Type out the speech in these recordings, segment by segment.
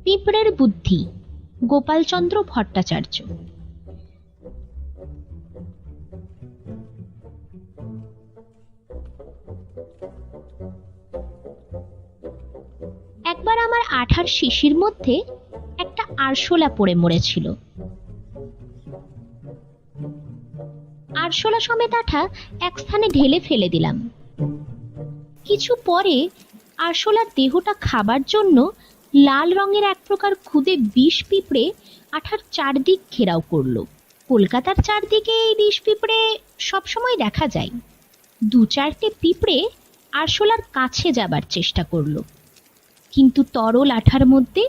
পিঁপড়ের বুদ্ধি, গোপালচন্দ্র ভট্টাচার্য। একবার আমার আঠার শিশির মধ্যে একটা আরশোলা পড়ে মরেছিল। আরশোলা সমেত আঠা এক স্থানে ঢেলে ফেলে দিলাম। কিছু পরে আরশোলার দেহটা খাবার জন্য লাল রঙের এক প্রকার ক্ষুদে বিষ পিঁপড়ে আঠার চারদিক ঘেরাও করলো। কলকাতার চারদিকে এই বিষ পিঁপড়ে সবসময় দেখা যায়। দু চারটে পিঁপড়ে আরশোলার কাছে যাবার চেষ্টা করলো, কিন্তু তরল আঠার মধ্যে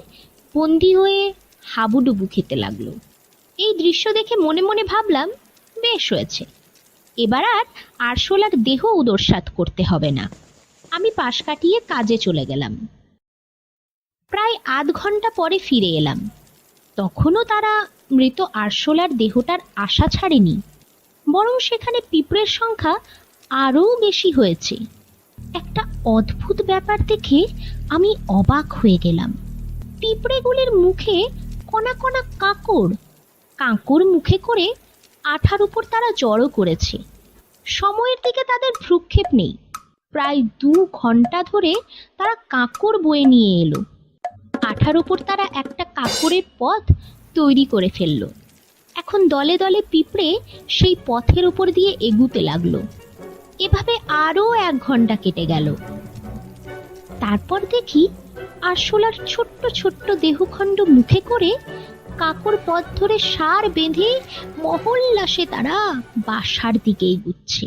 বন্দি হয়ে হাবুডুবু খেতে লাগলো। এই দৃশ্য দেখে মনে মনে ভাবলাম, বেশ হয়েছে, এবার আর আরশোলার দেহ উদরসাৎ করতে হবে না। আমি পাশ কাটিয়ে কাজে চলে গেলাম। প্রায় আধ ঘন্টা পরে ফিরে এলাম। তখনও তারা মৃত আরশোলার দেহটার আশা ছাড়েনি, বরং সেখানে পিঁপড়ের সংখ্যা আরও বেশি হয়েছে। একটা অদ্ভুত ব্যাপার দেখে আমি অবাক হয়ে গেলাম। পিঁপড়েগুলির মুখে কণা কণা কাঁকড়, কাঁকড় মুখে করে আঠার উপর তারা জড়ো করেছে। সময়ের দিকে তাদের ভ্রুক্ষেপ নেই। প্রায় 2 ঘন্টা ধরে তারা কাঁকড় বয়ে নিয়ে এলো। আঠার উপর তারা একটা কাঁকড়ের পথ তৈরি করে ফেলল। এখন দলে দলে পিঁপড়ে সেই পথের উপর দিয়ে এগুতে লাগলো। এভাবে আরও 1 ঘন্টা কেটে গেল। তারপর দেখি আরশোলার ছোট্ট ছোট্ট দেহখণ্ড মুখে করে কাঁকড় পথ ধরে সার বেঁধে মহল্লাসে তারা বাসার দিকে এগুচ্ছে।